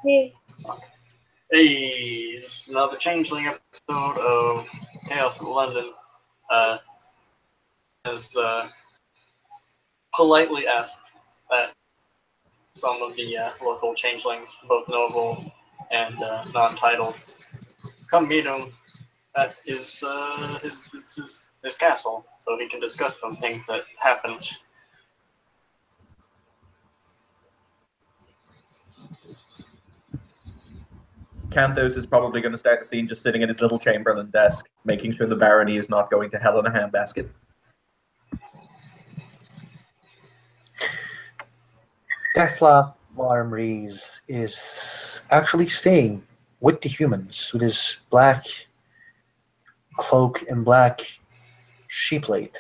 Yeah. Hey, this is another Changeling episode of Chaos in London. As politely asked that some of the local Changelings, both noble and non-titled, come meet him at his castle, so he can discuss some things that happened. Canthos is probably going to start the scene just sitting at his little Chamberlain desk, making sure the barony is not going to hell in a handbasket. Deathlaf Armories is actually staying with the humans with his black cloak and black sheepplate.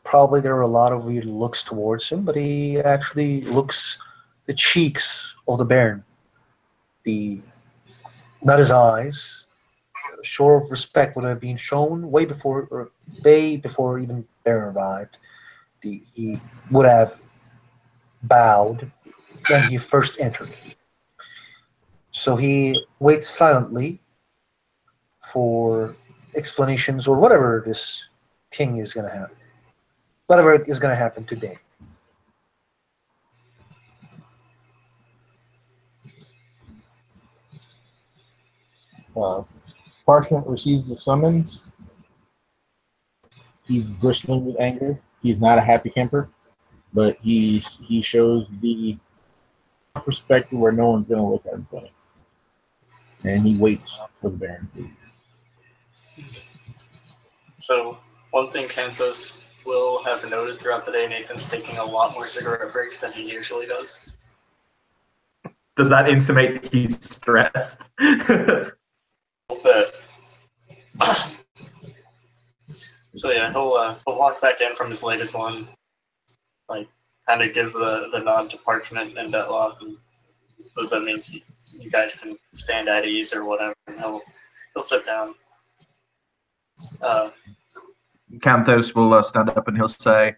Probably there are a lot of weird looks towards him, but he actually looks the cheeks of the Baron. The not his eyes. A show of respect would have been shown way before even Baron arrived. He would have bowed when he first entered. So he waits silently for explanations or whatever this king is going to have. Whatever is going to happen today. Parchment receives the summons. He's bristling with anger. He's not a happy camper, but he shows the respect where no one's going to look at him funny. And he waits for the Baron to. So, one thing Canthos will have noted throughout the day, Nathan's taking a lot more cigarette breaks than he usually does. Does that intimate that he's stressed? A little bit. So yeah, he'll walk back in from his latest one, like kind of give the nod to Parchment and Dettloff, and that means you guys can stand at ease or whatever. And he'll sit down. Canthos will stand up and he'll say,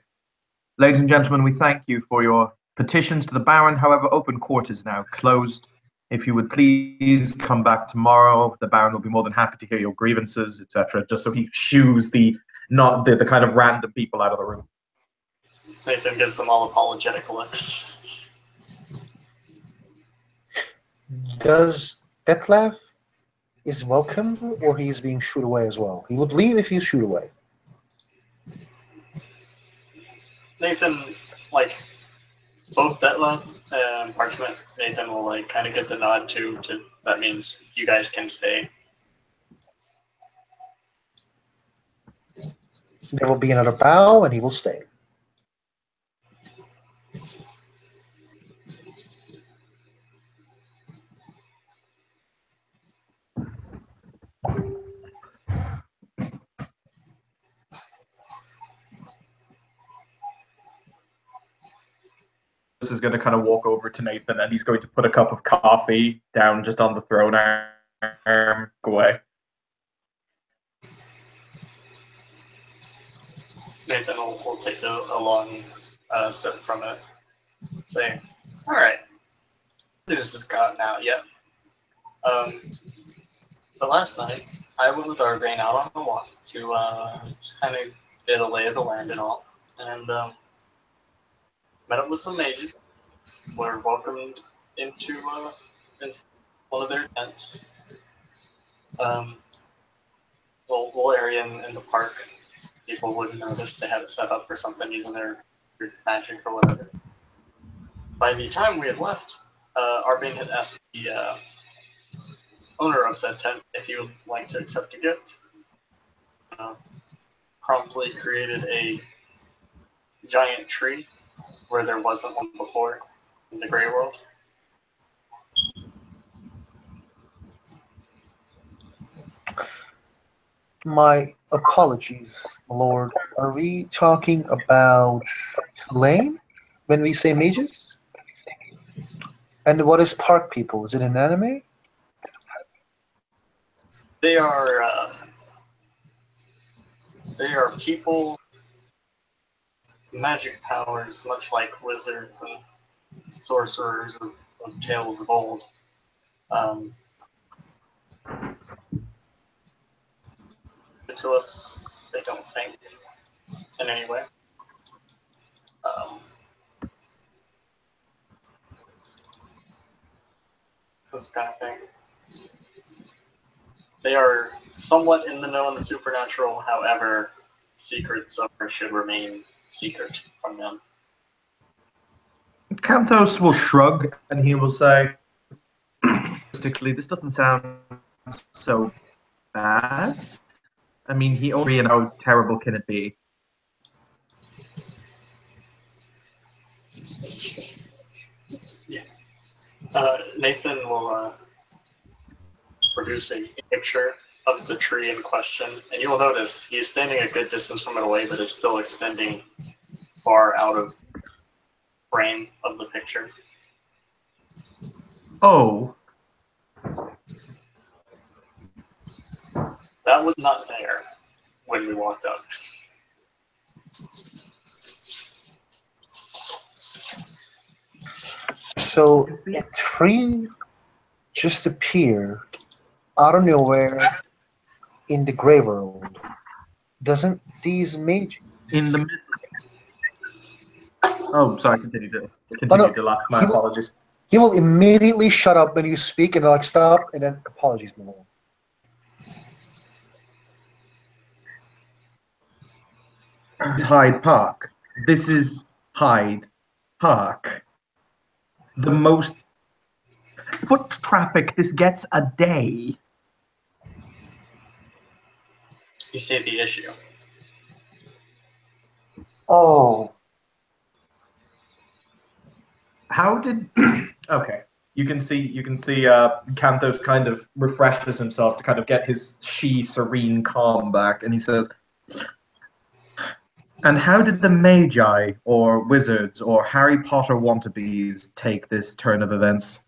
"Ladies and gentlemen, we thank you for your petitions to the Baron. However, open court is now closed. If you would please come back tomorrow, the Baron will be more than happy to hear your grievances, etc." Just so he shoos the kind of random people out of the room. Nathan gives them all apologetic looks. Does Detlef is welcome or he is being shooed away as well? He would leave if he's shooed away. Nathan, like, both Detlef and Parchment, Nathan will like kind of get the nod to that means you guys can stay. There will be another bow and he will stay. This is going to kind of walk over to Nathan and he's going to put a cup of coffee down just on the throne arm. Go away. Nathan will take a long step from it, saying, "All right, news has gotten out yet. But last night I went with Arvane out on a walk to just kind of get a lay of the land and all, and met up with some mages. Were welcomed into one of their tents. Little area in the park. People wouldn't notice they had it set up for something using their magic or whatever. By the time we had left, Arvane had asked the owner of said tent if he would like to accept a gift. Promptly created a giant tree where there wasn't one before in the Grey World. My apologies, Lord. Are we talking about Tulane when we say mages? And what is park people? Is it an anime? They are people, magic powers, much like wizards and sorcerers of tales of old. Um, to us, they don't think in any way. This kind of thing. They are somewhat in the know in the supernatural, however, secrets of her should remain secret from them. Canthos will shrug and he will say, realistically, this doesn't sound so bad. I mean, he only, how terrible can it be? Yeah. Nathan will produce a picture of the tree in question, and you'll notice he's standing a good distance from it away, but is still extending far out of frame of the picture. Oh. That was not there when we walked up. So the tree just appeared out of nowhere in the grave world. Doesn't these mage In the middle. Oh, sorry, continue to laugh. My apologies. He will immediately shut up when you speak and like stop and then apologies move on. Hyde Park. This is Hyde Park. The most foot traffic this gets a day. You see the issue. Oh. How did okay. You can see Canthos kind of refreshes himself to kind of get his serene calm back, and he says, and how did the Magi or wizards or Harry Potter wannabes take this turn of events?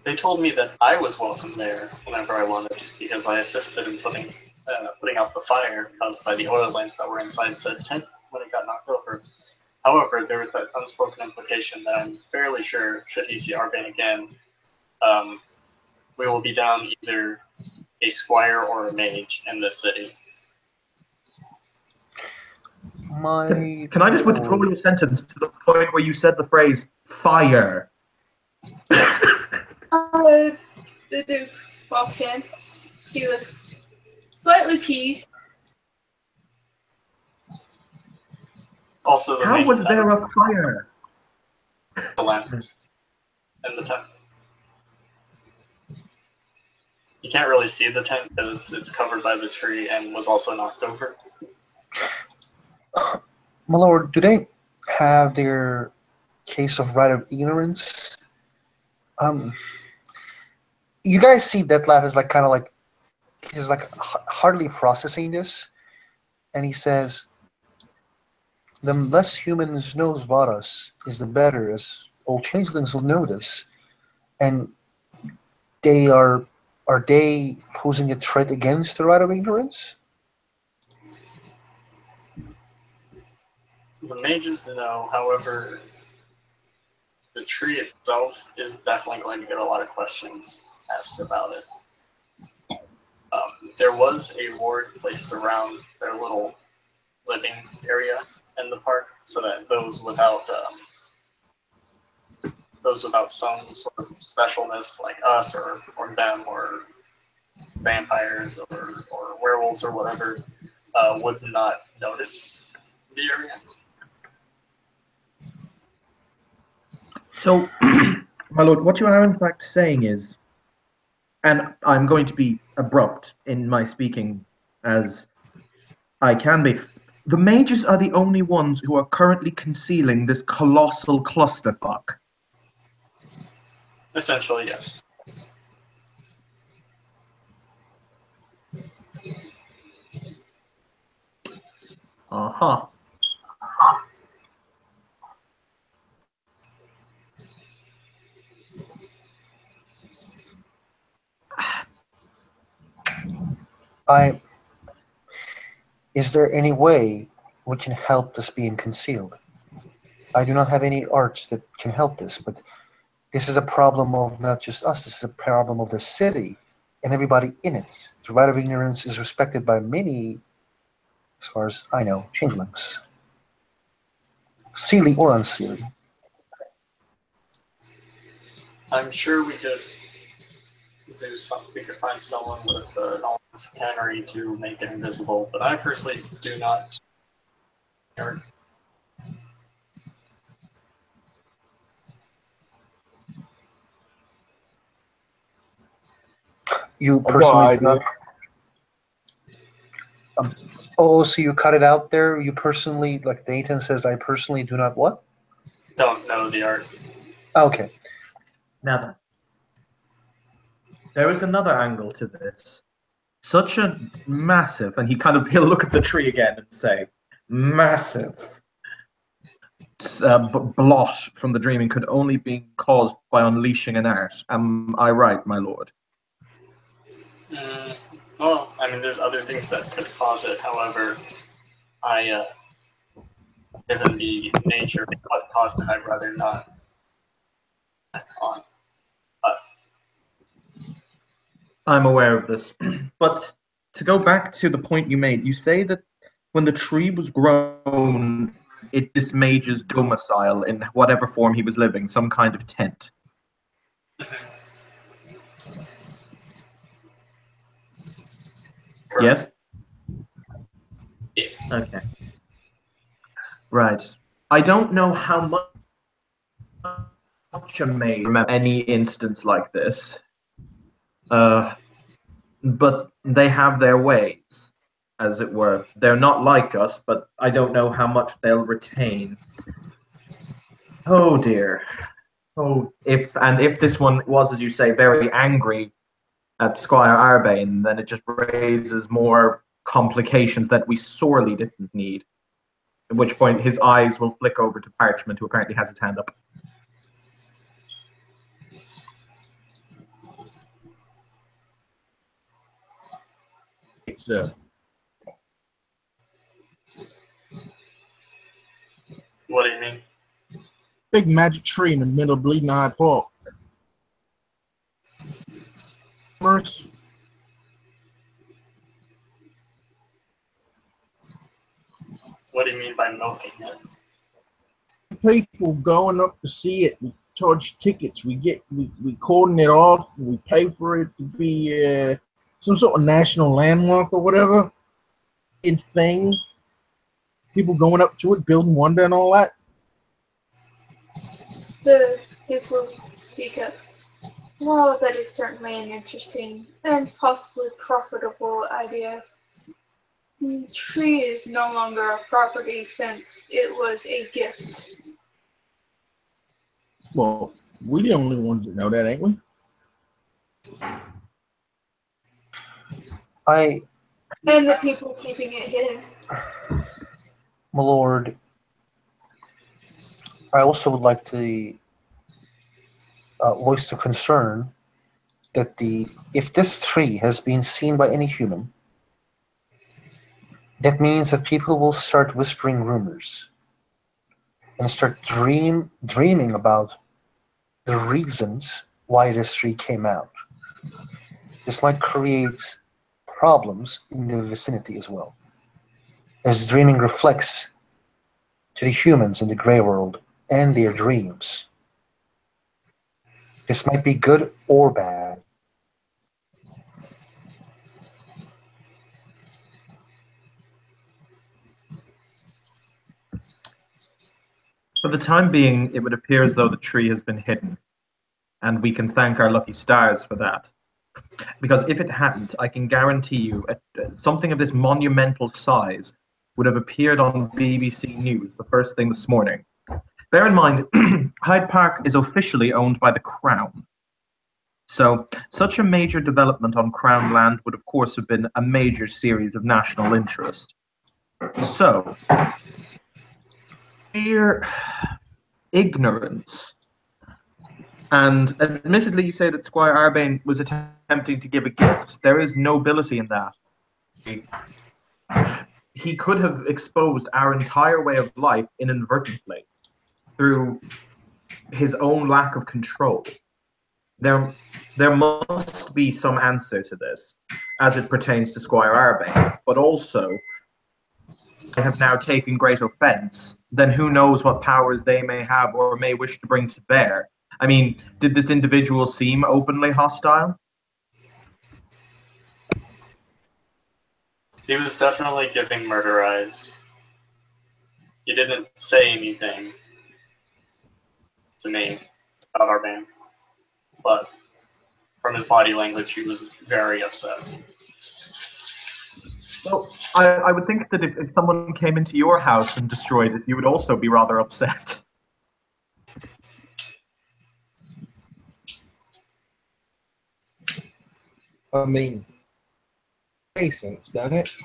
They told me that I was welcome there whenever I wanted, because I assisted in putting out the fire caused by the oil lamps that were inside said tent when it got knocked over. However, there was that unspoken implication that I'm fairly sure, should he see Arbane again, we will be down either a squire or a mage in this city. Can I just withdraw your sentence to the point where you said the phrase fire? The Duke walks in. He looks slightly peeved. Also, how was there a fire? The lamps and the tent. You can't really see the tent because it's covered by the tree and was also knocked over. My lord, do they have their case of right of ignorance? You guys see Detlef is like kind of like he's like hardly processing this, and he says, "The less humans knows about us is the better, as old changelings will know this." And they are they posing a threat against the right of ignorance? The mages know, however, the tree itself is definitely going to get a lot of questions asked about it. There was a ward placed around their little living area in the park, so that those without some sort of specialness, like us or them or vampires or werewolves or whatever, would not notice the area. So, my lord, what you are in fact saying is, and I'm going to be abrupt in my speaking as I can be, the mages are the only ones who are currently concealing this colossal clusterfuck. Essentially, yes. Uh-huh. Is there any way we can help this being concealed? I do not have any arts that can help this, but This is a problem of not just us, this is a problem of the city and everybody in it. The right of ignorance is respected by many, as far as I know, changelings. Seelie or unseelie. I'm sure we could do something. We could find someone with Nolan's cannery to make it invisible, but I personally do not. You Well, personally I do not. Oh, so you cut it out there? You personally, like Nathan says, I personally do not what? Don't know the art. Okay. Now then, there is another angle to this. Such a massive, and he'll look at the tree again and say, massive blot from the dreaming could only be caused by unleashing an art. Am I right, my lord? Well, I mean, there's other things that could cause it. However, given the nature of what caused it, I'd rather not on us. I'm aware of this. But to go back to the point you made, you say that when the tree was grown, it dismayed his domicile in whatever form he was living, some kind of tent. Yes? Yes. Okay. Right. I don't know how much I may remember any instance like this. But they have their ways, as it were. They're not like us, but I don't know how much they'll retain. Oh dear. Oh, if this one was, as you say, very angry at Squire Arbane, then it just raises more complications that we sorely didn't need. At which point his eyes will flick over to Parchment, who apparently has his hand up. It's What do you mean? big magic tree in the middle of Bleeding Eye Park. Mercy. What do you mean by milking it? People going up to see it. We charge tickets. We cordon it off. We pay for it to be some sort of national landmark or whatever. Thing. People going up to it, building wonder and all that. The Duke will speak up. Well, that is certainly an interesting and possibly profitable idea. The tree is no longer a property since it was a gift. Well, we the only ones that know that, ain't we? And the people keeping it hidden. My lord, I also would like to voice the concern that if this tree has been seen by any human, that means that people will start whispering rumors and start dreaming about the reasons why this tree came out. This might create problems in the vicinity as well, as dreaming reflects to the humans in the gray world and their dreams. This might be good or bad. For the time being, it would appear as though the tree has been hidden, and we can thank our lucky stars for that. Because if it hadn't, I can guarantee you something of this monumental size would have appeared on BBC News the first thing this morning. Bear in mind, Hyde Park is officially owned by the Crown. So, such a major development on Crown land would, of course, have been a major series of national interest. So, sheer ignorance. And admittedly, you say that Squire Arbane was attempting to give a gift. There is nobility in that. He could have exposed our entire way of life inadvertently through his own lack of control. There must be some answer to this, as it pertains to Squire Arbane, but also I have now taken great offense, then who knows what powers they may have or may wish to bring to bear. I mean, did this individual seem openly hostile? He was definitely giving murder eyes. He didn't say anything to me about our band, but from his body language, he was very upset. Well, I would think that if someone came into your house and destroyed it, you would also be rather upset. I mean, makes sense, doesn't it?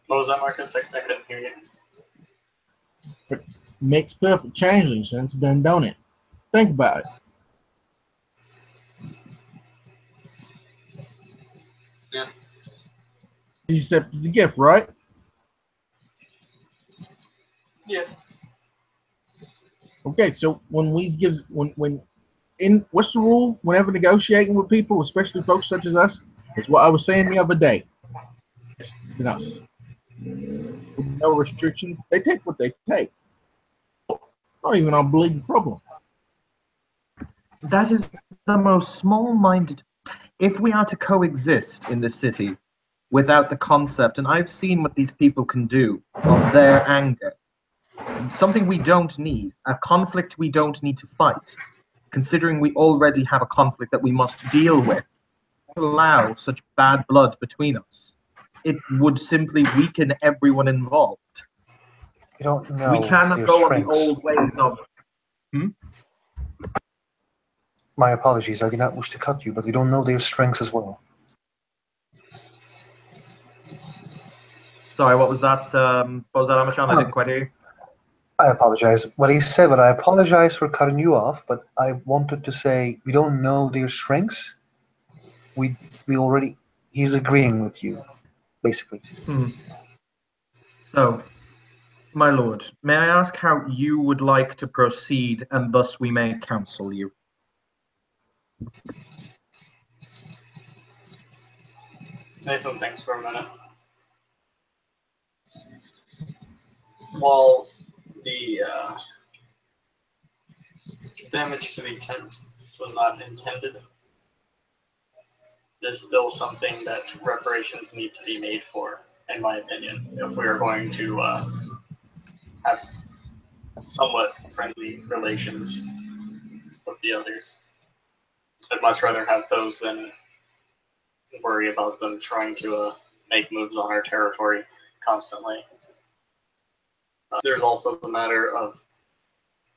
What was that, Marcus? I couldn't hear you. Makes perfect changing sense, then, don't it? Think about it. Yeah. You accepted the gift, right? Yeah. Okay, so when Weeze gives what's the rule whenever negotiating with people, especially folks such as us? It's what I was saying the other day. It's us. With no restrictions, they take what they take. Not even a big problem. That is the most small-minded. If we are to coexist in this city without the concept, and I've seen what these people can do of their anger, something we don't need, a conflict we don't need to fight, considering we already have a conflict that we must deal with, allow such bad blood between us. It would simply weaken everyone involved. You don't know. We cannot their go on the strengths. old ways of. My apologies. I did not wish to cut you, but we don't know their strengths as well. Sorry, what was that? Amachan? I didn't quite hear you. I apologize. What he said, but I apologize for cutting you off, but I wanted to say we don't know their strengths. We already, he's agreeing with you, basically. So, my lord, may I ask how you would like to proceed, and thus we may counsel you? Nathan thinks for a minute. While the damage to the tent was not intended, there's still something that reparations need to be made for, in my opinion, if we are going to have somewhat friendly relations with the others. I'd much rather have those than worry about them trying to make moves on our territory constantly. There's also the matter of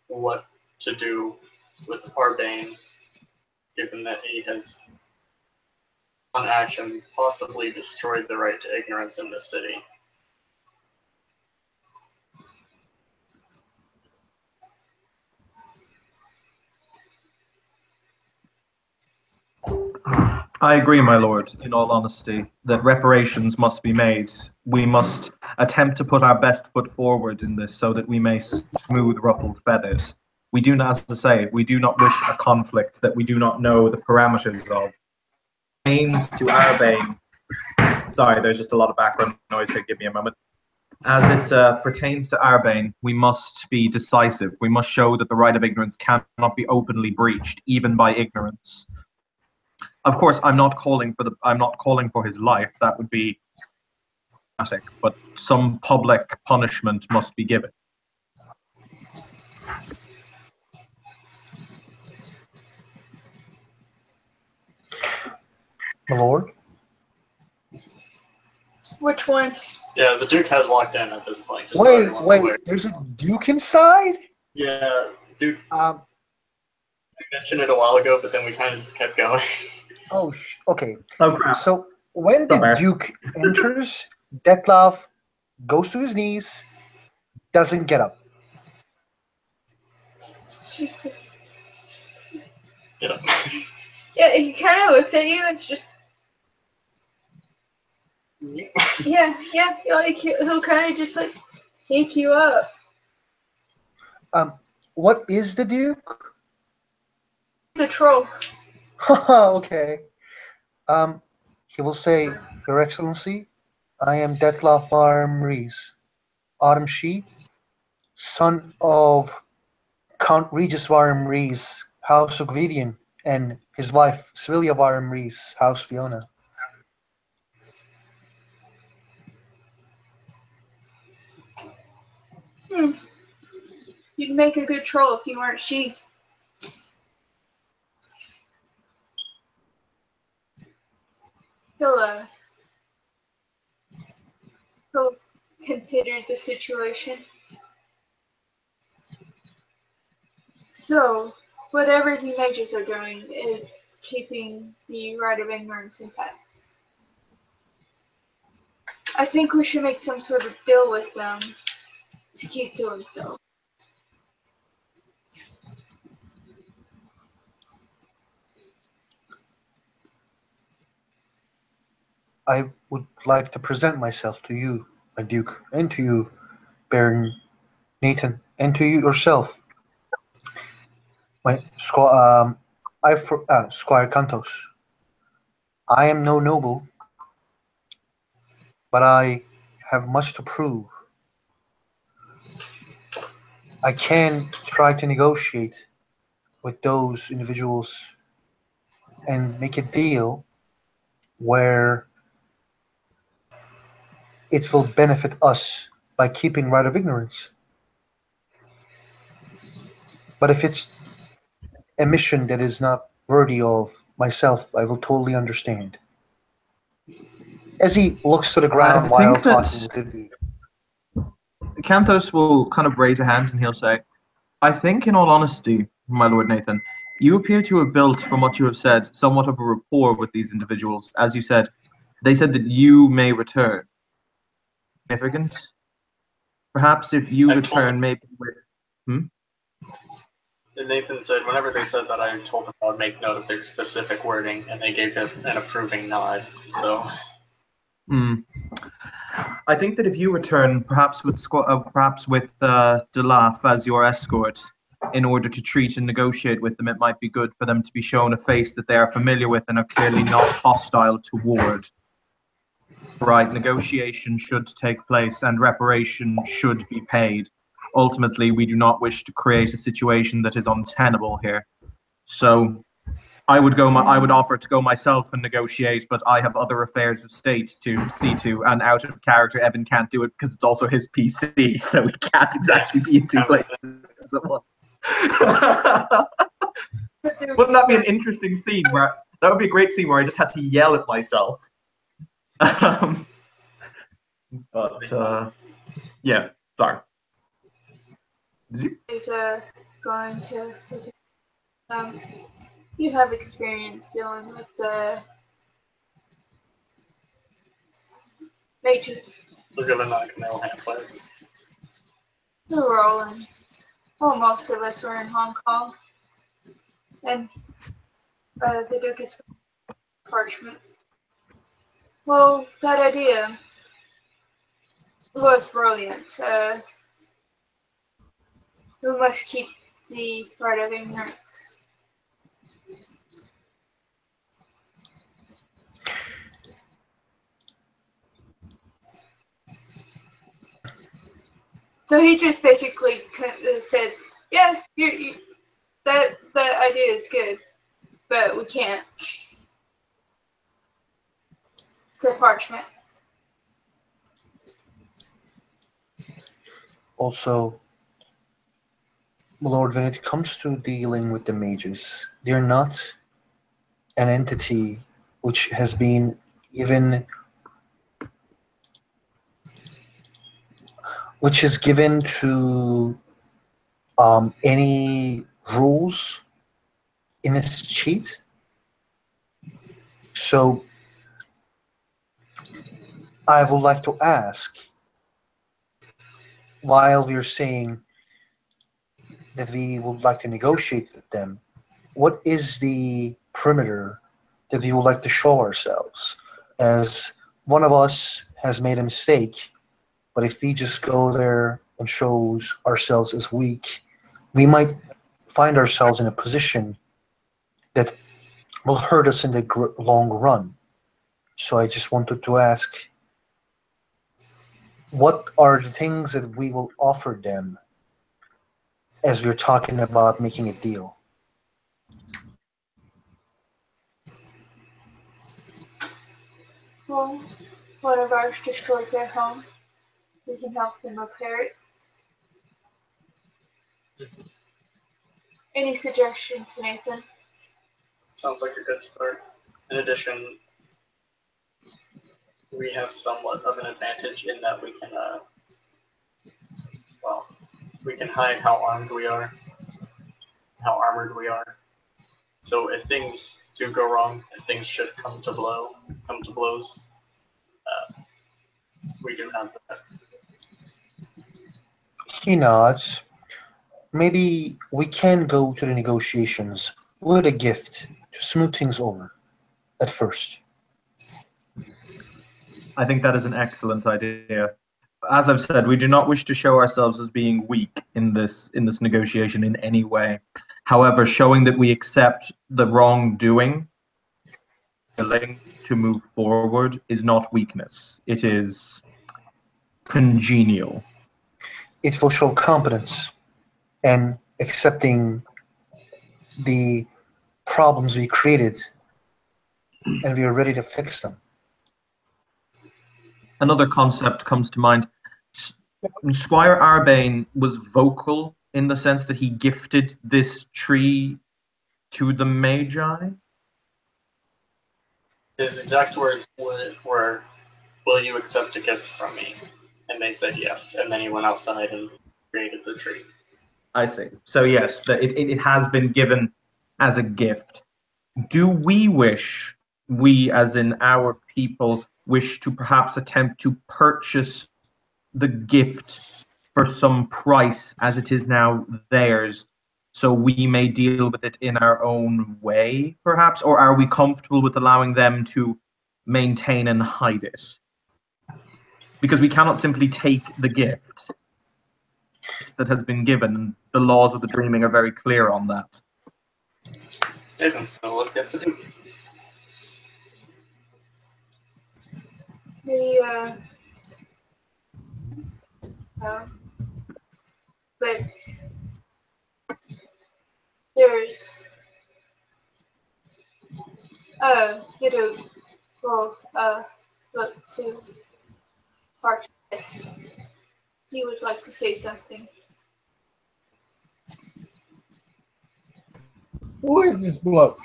what to do with Arbane, given that he has, on action, possibly destroyed the right to ignorance in this city. I agree, my lord, in all honesty, that reparations must be made. We must attempt to put our best foot forward in this so that we may smooth ruffled feathers. We do not, as I say, we do not wish a conflict that we do not know the parameters of. Aims to Arbane. Sorry, there's just a lot of background noise here. Give me a moment. As it pertains to Arbane, we must be decisive. We must show that the right of ignorance cannot be openly breached, even by ignorance. Of course, I'm not calling for his life. That would be dramatic, but some public punishment must be given. My lord? Which one? Yeah, the Duke has walked in at this point. Just so Wait, everyone's aware. there's a Duke inside? Yeah, Duke. I mentioned it a while ago, but then we kind of just kept going. Okay. Oh, crap. So when the Duke enters, Dettlaff goes to his knees, doesn't get up. Yeah. Yeah, he kind of looks at you and it's just... Yeah, like he'll kind of just like pick you up. What is the Duke? He's a troll. Okay. He will say, Your Excellency, I am Detlaf Varmries, Autumn She, son of Count Regis Varmries, House of Gvidian, and his wife, Svilia Varmries, House Fiona. You'd make a good troll if you weren't she. He'll he'll consider the situation. So, whatever the mages are doing is keeping the right of ignorance intact. I think we should make some sort of deal with them to keep doing so. I would like to present myself to you, my Duke, and to you, Baron Nathan, and to you yourself, my Squire Cantos. I am no noble, but I have much to prove. I can try to negotiate with those individuals and make a deal where it will benefit us by keeping right of ignorance. But if it's a mission that is not worthy of myself, I will totally understand. As he looks to the ground while think that- talking with the Duke. Canthos will kind of raise a hand and he'll say, I think, in all honesty, my Lord Nathan, you appear to have built, from what you have said, somewhat of a rapport with these individuals. As you said, they said that you may return. Significant? Perhaps if you return, maybe with... And Nathan said, whenever they said that, I told them I would make note of their specific wording, and they gave him an approving nod. So, I think that if you return, perhaps with Delaf as your escort, in order to treat and negotiate with them, it might be good for them to be shown a face that they are familiar with and are clearly not hostile toward. Right, negotiation should take place and reparation should be paid. Ultimately, we do not wish to create a situation that is untenable here. So I would offer to go myself and negotiate, but I have other affairs of state to see to, and out of character, Evan can't do it because it's also his PC, so he can't exactly be in two places at once. Wouldn't that be an interesting scene? That would be a great scene where I just had to yell at myself. Yeah, sorry. Is going to you have experience dealing with the mages. we're gonna knock no halfway. We were all in. Well, most of us were in Hong Kong, and the Duke is parchment. Well, that idea was brilliant. We must keep the right of ignorance. So he just basically said, "Yeah, that idea is good, but we can't." To parchment. Also, Lord, when it comes to dealing with the mages, they're not an entity which has been given, which is given to any rules in its cheat. So I would like to ask, while we're saying that we would like to negotiate with them, what is the perimeter that we would like to show ourselves as one of us has made a mistake, but if we just go there and shows ourselves as weak, we might find ourselves in a position that will hurt us in the long run. So I just wanted to ask, what are the things that we will offer them as we're talking about making a deal? Well, one of ours destroys their home. We can help them repair it. Any suggestions, Nathan? Sounds like a good start. In addition, we have somewhat of an advantage in that we can, well, we can hide how armed we are, how armored we are. So if things do go wrong, if things should come to blows, we do have that. He nods. Maybe we can go to the negotiations with a gift to smooth things over at first. I think that is an excellent idea. As I've said, we do not wish to show ourselves as being weak in this negotiation in any way. However, showing that we accept the wrongdoing, willing to move forward, is not weakness. It is congenial. It will show competence and accepting the problems we created, and we are ready to fix them. Another concept comes to mind. Squire Arbane was vocal in the sense that he gifted this tree to the Magi. His exact words were, "Will you accept a gift from me?" And they said yes. And then he went outside and created the tree. I see. So yes, it has been given as a gift. Do we as in our people, wish to perhaps attempt to purchase the gift for some price as it is now theirs, so we may deal with it in our own way, perhaps? Or are we comfortable with allowing them to maintain and hide it? Because we cannot simply take the gift that has been given. The laws of the dreaming are very clear on that. David's gonna look at the dude. But there's we'll look to Archibald. You would like to say something. Who is this bloke?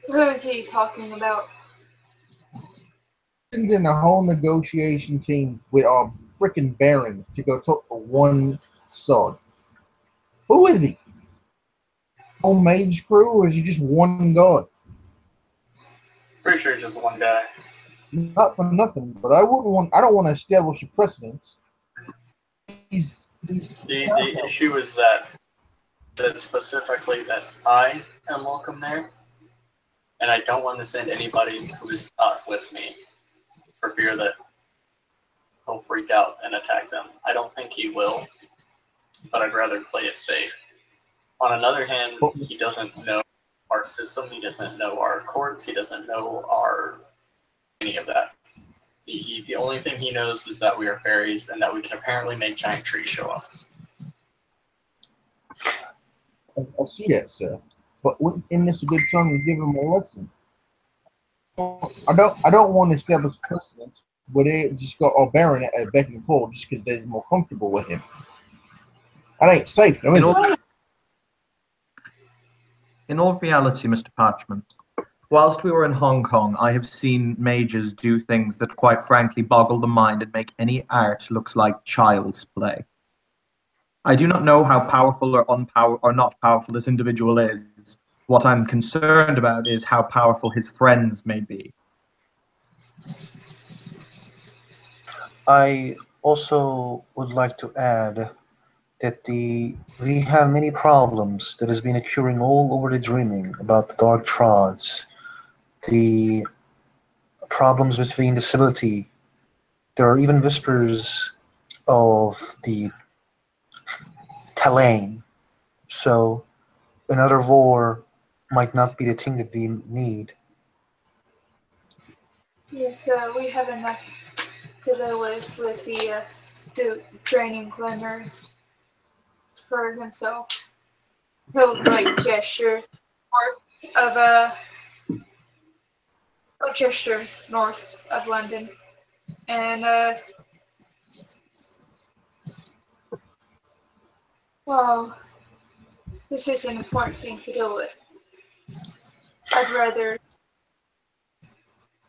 Who is he talking about? In a whole negotiation team with our freaking Baron to go talk to one sword. Who is he? Whole mage crew, or is he just one god? Pretty sure he's just one guy. Not for nothing, but I don't want to establish a precedence. The issue is that specifically that I am welcome there, and I don't want to send anybody who is not with me for fear that he'll freak out and attack them. I don't think he will, but I'd rather play it safe. On another hand, he doesn't know our system, he doesn't know our courts, he doesn't know any of that. The only thing he knows is that we are fairies and that we can apparently make giant trees show up. I see that, sir. But isn't this a good time to give him a lesson? I don't want to establish precedence where they just got our Baron at beck and call just because they're more comfortable with him. That ain't safe. No, is it? In all reality, Mr. Parchment, whilst we were in Hong Kong, I have seen mages do things that quite frankly boggle the mind and make any art look like child's play. I do not know how powerful or not powerful this individual is. What I'm concerned about is how powerful his friends may be. I also would like to add that we have many problems that has been occurring all over the dreaming about the Dark Trods, the problems with the indecibility. There are even whispers of the Talain. So another war might not be the thing that we need. Yes, we have enough to deal with the Duke draining Glimmer for himself. He'll like gesture north of he'll gesture north of London, and well, this is an important thing to deal with. I'd rather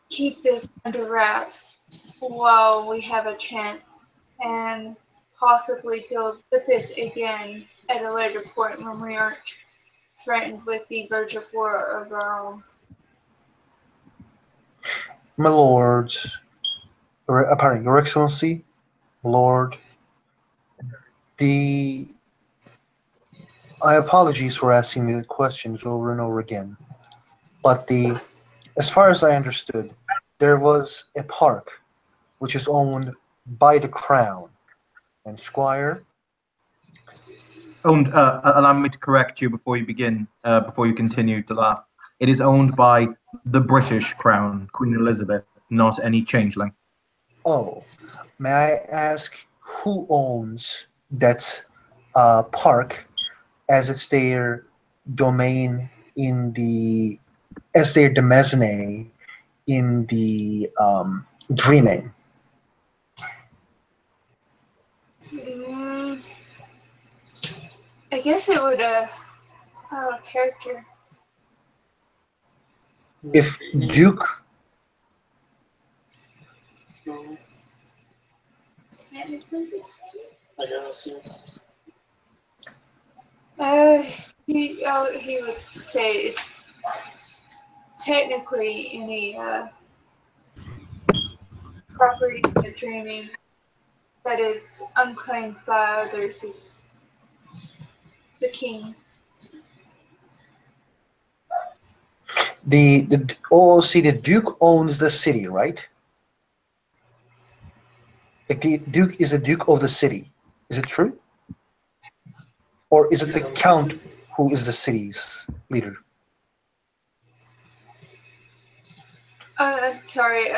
keep this under wraps while we have a chance, and possibly deal with this again at a later point when we aren't threatened with the verge of war of our own. My lords, pardon, Your Excellency, Lord, I apologize for asking the questions over and over again, but as far as I understood, there was a park which is owned by the crown, and Squire. Owned. Allow me to correct you before you begin. Before you continue to laugh, it is owned by the British Crown, Queen Elizabeth, not any changeling. Oh, may I ask who owns that park, as it's their domain as their demesne in the Dreaming? I guess it would out of character. If Duke, I guess. He would say it's technically any property in the Dreaming that is unclaimed by others is the king's. the Duke owns the city, right? Like the Duke is the Duke of the city. Is it true? Or is it the Count who is the city's leader? Sorry.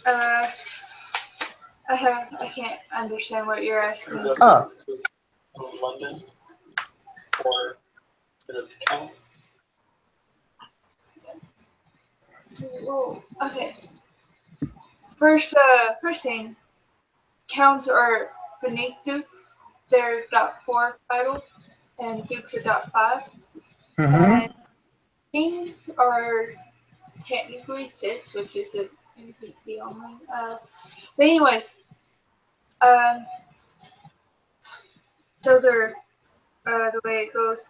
I can't understand what you're asking. Is that London? Or is it the Count? Well, okay. First thing, counts are beneath dukes. They're .4 title, and dukes are .5. And kings are technically 6, which is an NPC only. But anyways, those are the way it goes.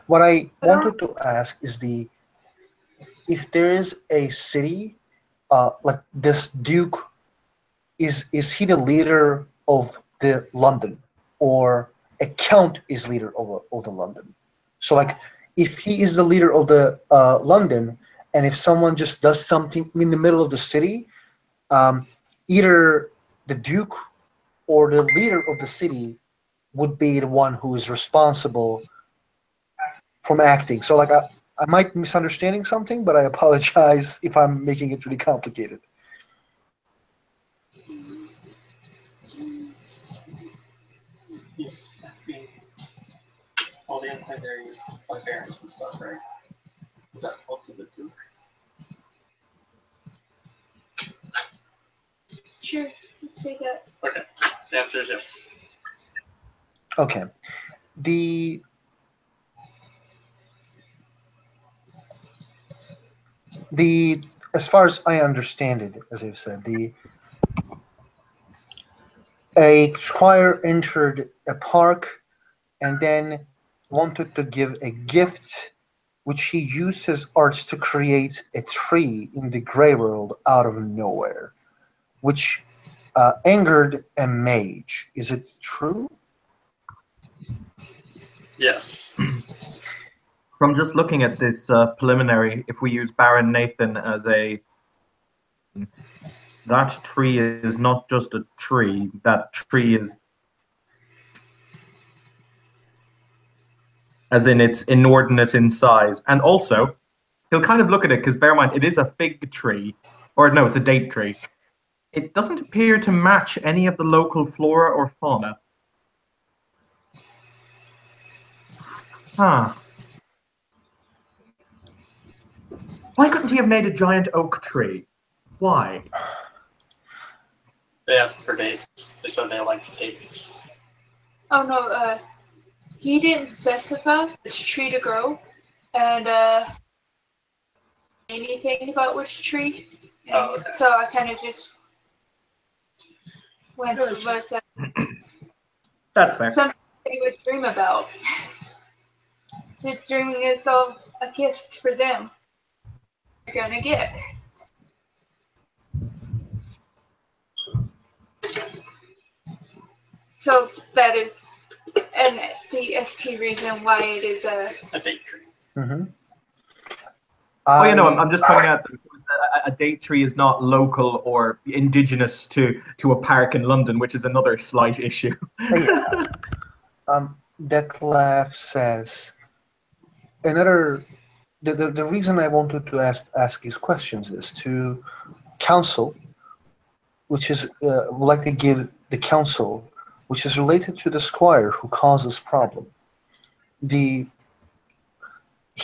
What I wanted to ask is if there is a city, like this Duke, is he the leader of the London, or a Count is leader of the London? So like, if he is the leader of the London, and if someone just does something in the middle of the city, either the Duke or the leader of the city would be the one who is responsible from acting. So like I might be misunderstanding something, but I apologize if I'm making it really complicated. He's asking all the empire areas by barons and stuff, right? Is that up to the Duke? Sure, let's take that. Okay, the answer is yes. Okay. As far as I understand it, as I've said, a squire entered a park and then wanted to give a gift, which he used his arts to create a tree in the Grey World out of nowhere, which angered a mage. Is it true? Yes. From just looking at this preliminary, if we use Baron Nathan as a... That tree is not just a tree. That tree is... As in, it's inordinate in size. And also, he'll kind of look at it, because bear in mind, it is a fig tree. Or no, it's a date tree. It doesn't appear to match any of the local flora or fauna. Huh. Why couldn't he have made a giant oak tree? Why? They asked for dates. They said they liked dates. Oh no, he didn't specify which tree to grow, and anything about which tree. And Oh, okay. so I kind of just went with that. That's fair. Something they would dream about. So dreaming is a gift for them. You're gonna get. So that is the ST reason why it is a date tree. Mm-hmm. Oh, you know, I'm just pointing out that a date tree is not local or indigenous to a park in London, which is another slight issue. Yeah. Detlef says the reason I wanted to ask these questions is to counsel, which is would like to give the counsel, which is related to the squire who caused this problem. He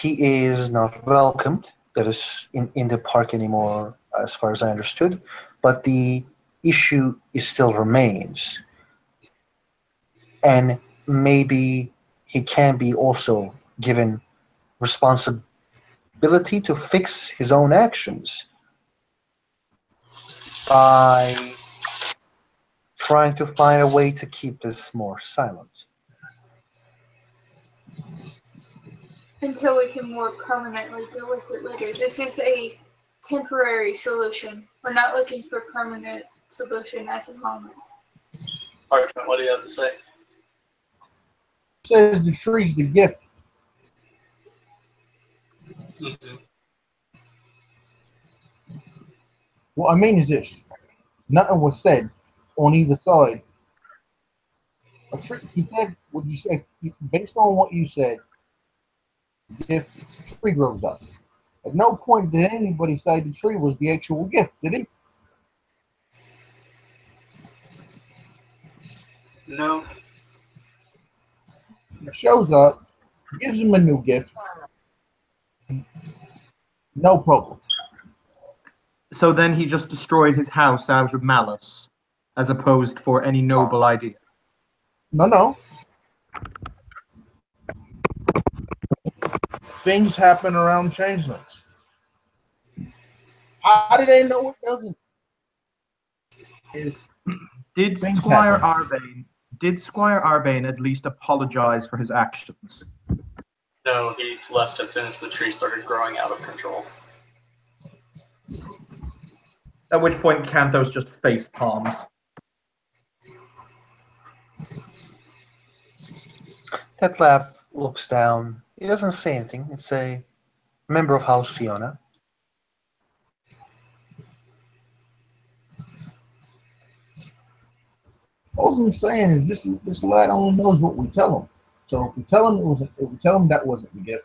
is not welcomed, that is in the park anymore, as far as I understood, but the issue still remains. And maybe he can be also given responsibility to fix his own actions by trying to find a way to keep this more silent. until we can more permanently deal with it later. This is a temporary solution. We're not looking for a permanent solution at the moment. Parchment, what do you have to say? Says the tree's the gift. Mm-hmm. What I mean is this: nothing was said on either side. A tree, he said, what you said, based on what you said, if the tree grows up. At no point did anybody say the tree was the actual gift, did he? No. It shows up, gives him a new gift. No problem. So then he just destroyed his house out of malice, as opposed for any noble idea. No. Things happen around changelings. How do they know it doesn't? Did Squire Arbane at least apologize for his actions? No, he left as soon as the tree started growing out of control. At which point Canthos just face palms. Detlef looks down. He doesn't say anything. It's a member of House Fiona. All I'm saying is this lad only knows what we tell him. So if we tell him that wasn't the gift,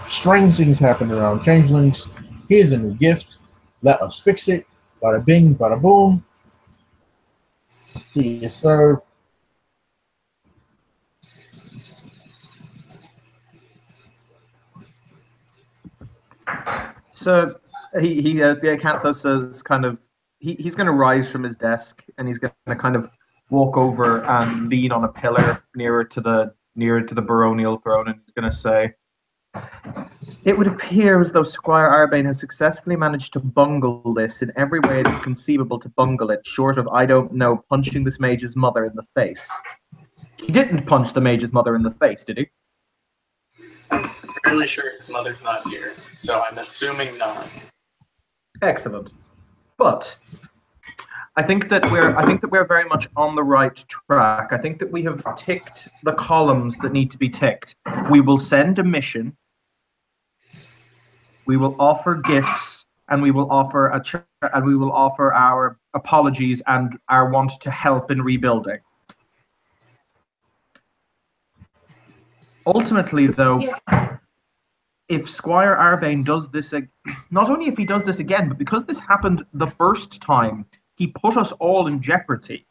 strange things happen around changelings. Here's a new gift. Let us fix it. Bada bing, bada boom. See you serve. So the Canthos is kind of he's going to rise from his desk and he's going to kind of walk over and lean on a pillar nearer to the baronial throne, and he's going to say, "It would appear as though Squire Arbane has successfully managed to bungle this in every way it is conceivable to bungle it, short of, I don't know, punching this mage's mother in the face." He didn't punch the mage's mother in the face, did he? I'm fairly sure his mother's not here, so I'm assuming not. Excellent. But I think that we're very much on the right track. I think that we have ticked the columns that need to be ticked. We will send a mission We will offer gifts, and we will offer our apologies and our want to help in rebuilding. Ultimately, though, Yes. if Squire Arbane does this, not only if he does this again, but because this happened the first time, he put us all in jeopardy.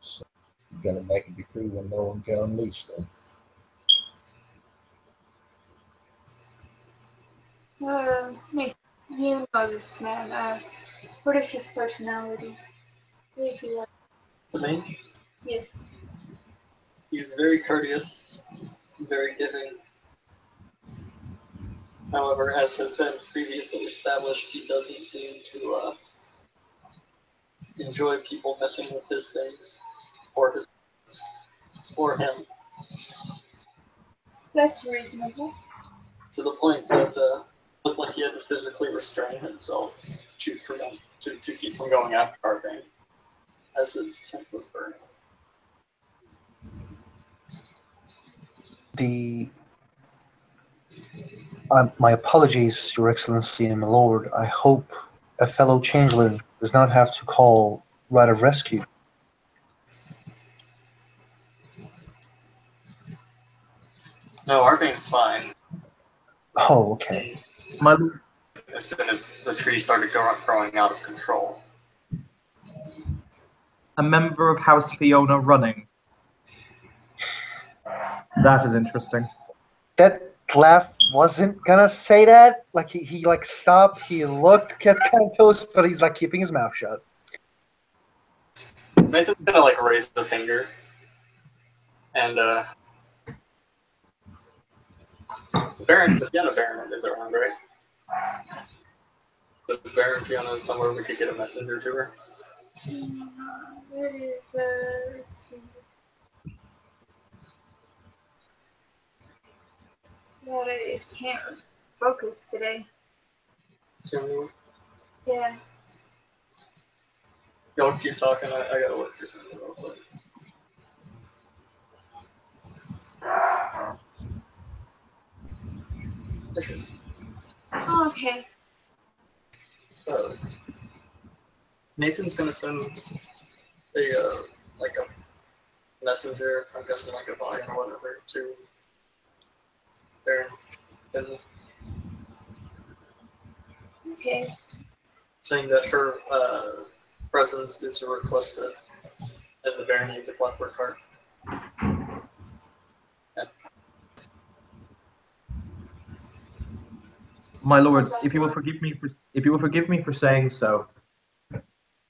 So you're gonna make a decree when no one can unleash them. Nathan, you know this man. What is his personality? What is he like? The mink, Yes. he's very courteous, very giving. However, as has been previously established, he doesn't seem to enjoy people messing with his things, or his or him, That's reasonable. to the point that looked like he had to physically restrain himself to prevent to keep from going after Arbane, as his tent was burning. My apologies, Your Excellency and my lord. I hope a fellow changeling does not have to call right of rescue. No, Arbane's fine. Oh, okay. My, As soon as the tree started growing out of control. a member of House Fiona running. That is interesting. That laugh wasn't gonna say that. Like he like stopped, he looked at Cantos, but he's like keeping his mouth shut. Nathan's gonna like raise the finger, and Baron, the Fiona Baron is around, right? The Baron Fiona is somewhere we could get a messenger to her. That is, let's see. God, I can't focus today. Yeah. Y'all keep talking, I gotta look for something real quick. Dishes. Oh, okay. Nathan's gonna send a like a messenger, I'm guessing like a volume or whatever, to Baron Finley, Okay. saying that her presence is requested in the barony of the Clockwork Heart. My lord, if you will forgive me for saying so.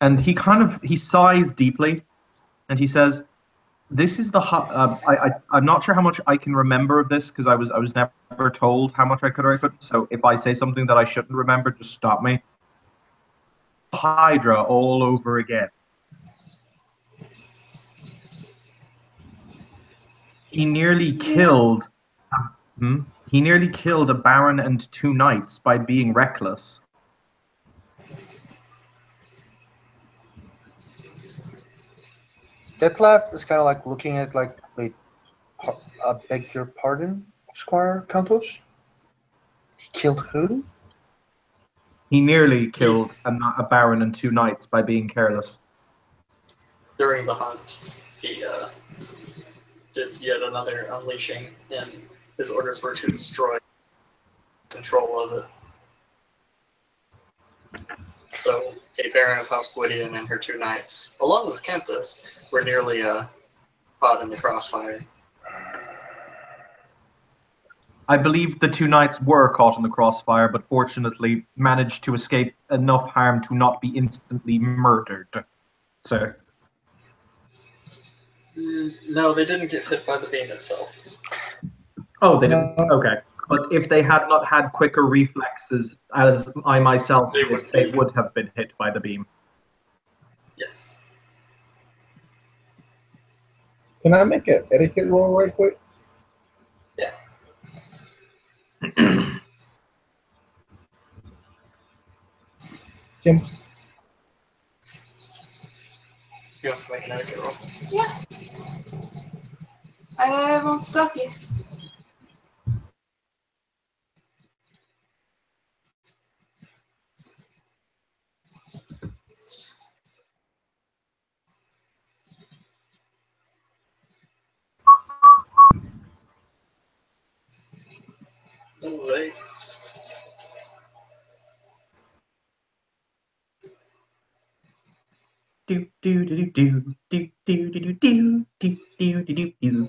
And he sighs deeply, and he says, "This is the I'm not sure how much I can remember of this because I was never told how much I could or I couldn't. So if I say something that I shouldn't remember, just stop me." Hydra all over again. He nearly killed. He nearly killed a baron and 2 knights by being reckless. That laugh is kind of like looking at like, wait, I beg your pardon, Squire Cantos? He killed who? He nearly killed a baron and 2 knights by being careless. During the hunt, he did yet another unleashing, and his orders were to destroy control of it. So, a Baron of House Gwydion and her 2 knights, along with Kenthus, were nearly caught in the crossfire. I believe the 2 knights were caught in the crossfire, but fortunately managed to escape enough harm to not be instantly murdered. Sir. No, they didn't get hit by the beam itself. Oh, they didn't? Okay. But if they had not had quicker reflexes, as I myself did, they would have been hit by the beam. Yes. Can I make an etiquette roll right quick? Yeah. You want to make an etiquette roll? Yeah. I won't stop you. Alright. Do do do do do do do do do do do do do do.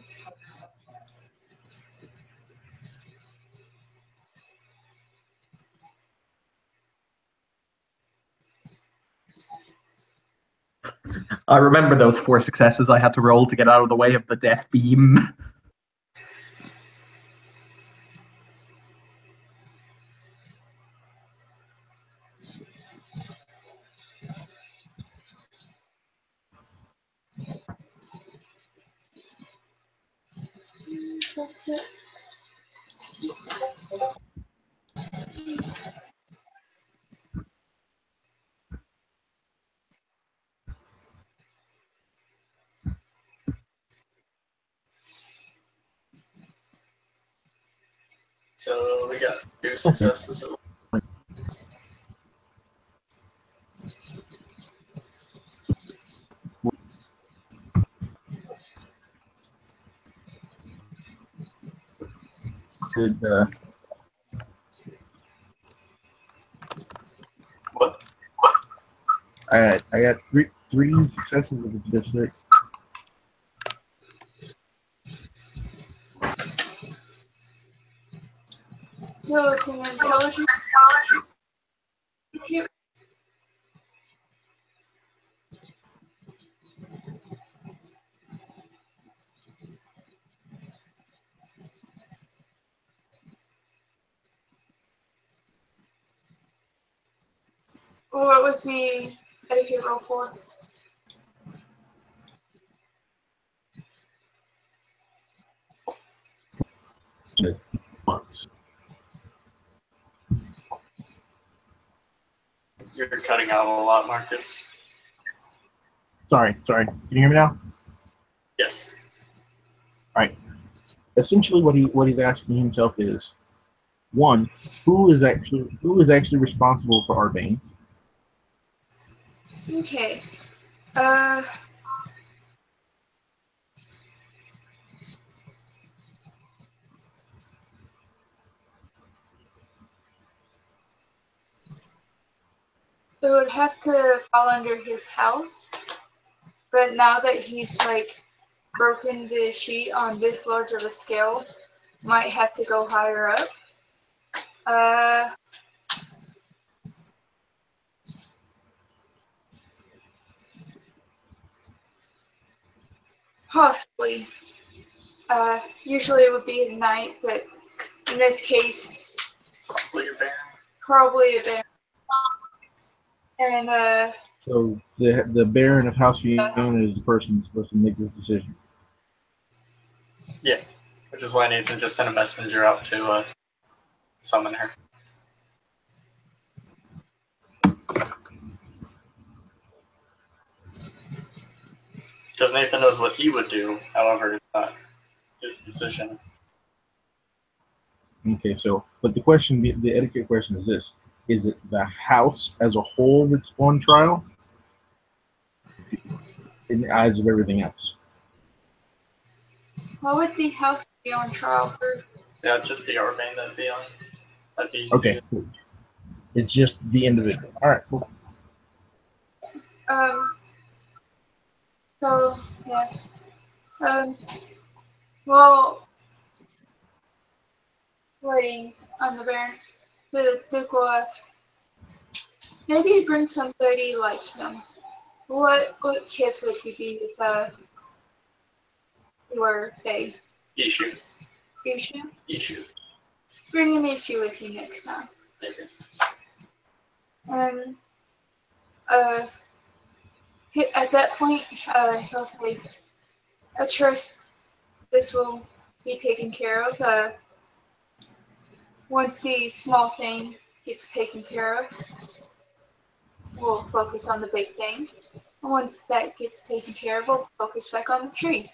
I remember those 4 successes I had to roll to get out of the way of the death beam. What's this? So we got 2 successes. Did What? I got three successes of the district. So it's an intelligence. Here. What was the etiquette roll for? Months. You're cutting out a lot, Marcus. Sorry. Can you hear me now? Yes. Essentially, what he's asking himself is, one, who is actually responsible for Arbane? Okay. It would have to fall under his house, but now that he's like broken the sheet on this large of a scale, might have to go higher up. Possibly. Usually it would be his knight, but in this case, Probably your baron. probably a bear. And So the Baron of House Fiona is the person that's supposed to make this decision. Yeah. Which is why Nathan just sent a messenger out to summon her. Because Nathan knows what he would do, however, it's not his decision. Okay, so but the etiquette question is this: is it the house as a whole that's on trial, in the eyes of everything else? what would the house be on trial for? Yeah, it'd just be Arbane that'd be on. That'd be Okay, cool. It's just the individual. All right, cool. So yeah. Well, waiting on the Baron, the Duke will ask, maybe bring somebody like him. What kids would he be if you were Faye? Ishu. Ishu? Bring an issue with you next time. Maybe. And at that point, he'll say, I trust this will be taken care of. Once the small thing gets taken care of, we'll focus on the big thing. Once that gets taken care of, we'll focus back on the tree.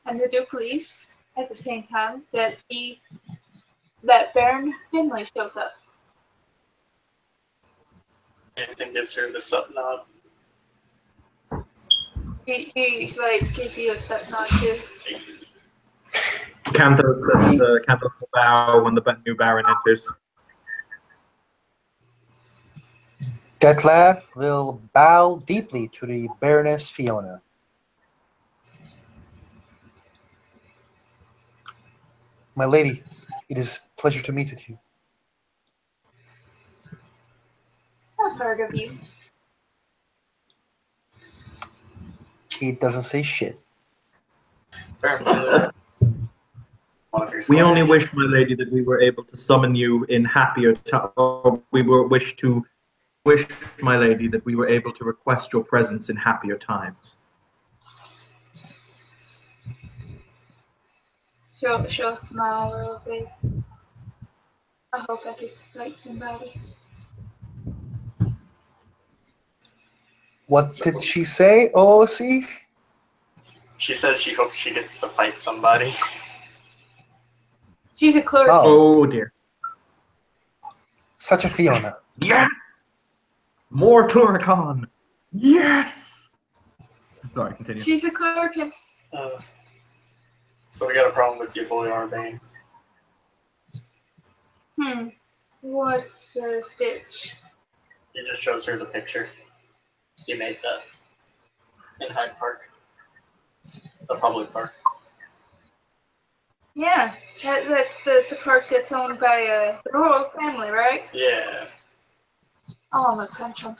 And to do please, at the same time, that Baron Finley shows up. Anything gives her the sub nod. He's like gives you a set nod too. Canthos will bow when the new Baron enters. Detlef will bow deeply to the Baroness Fiona. My lady, it is a pleasure to meet with you. I've heard of you. He doesn't say shit. We only wish, my lady, that we were able to summon you in happier times. Wish, my lady, that we were able to request your presence in happier times. She'll smile a little bit. I hope I get to fight somebody. What did she say, OOC? She says she hopes she gets to fight somebody. She's a clerk. Oh dear. Such a Fiona. Yes! More Cluricon! Yes! Sorry, continue. She's a clerk. So we got a problem with your boy Arbane. What's the stitch? He just shows her the picture. He made that in Hyde Park. The public park. Yeah, the park that's owned by the royal family, right? Yeah. Oh, I'm gonna punch him.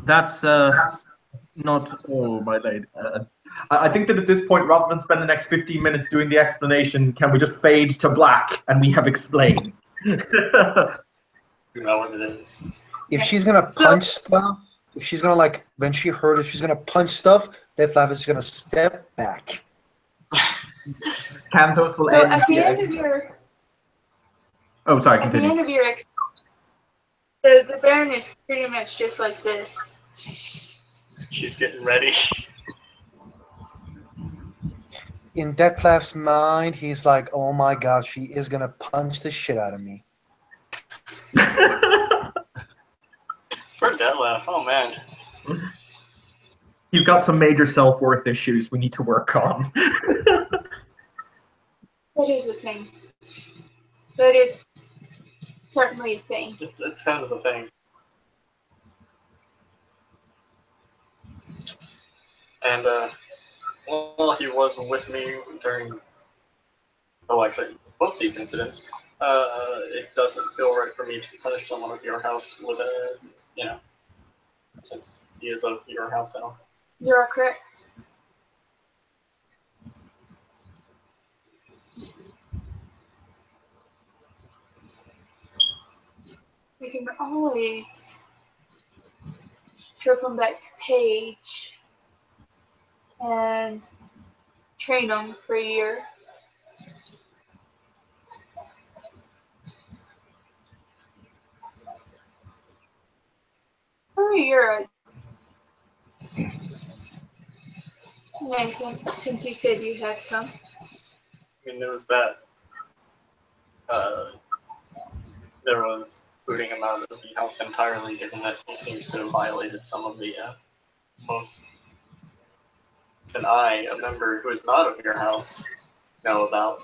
That's not all, my lady. I think that at this point, rather than spend the next 15 minutes doing the explanation, can we just fade to black and we have explained? You know what it is. If she's gonna punch stuff, if she's gonna like, when she heard if she's gonna punch stuff, Detlef is gonna step back. Canthos will So end. at the end of your Oh, sorry, at the continue. end of your the Baron is pretty much just like this. She's getting ready. In Detlef's mind, he's like, oh my god, she is gonna punch the shit out of me. For Detlef, oh man. He's got some major self-worth issues we need to work on. That is a thing. That is certainly a thing. It's kind of the thing. And, well, he was with me during, actually, both these incidents. It doesn't feel right for me to punish someone of your house with a, since he is of your house now. You're correct. We can always strip him back to Paige and train him for a year. For a year, Nathan, since you said you had some. I mean, there was that, there was booting him out of the house entirely, given that he seems to have violated some of the, most than I, a member who is not of your house, know about.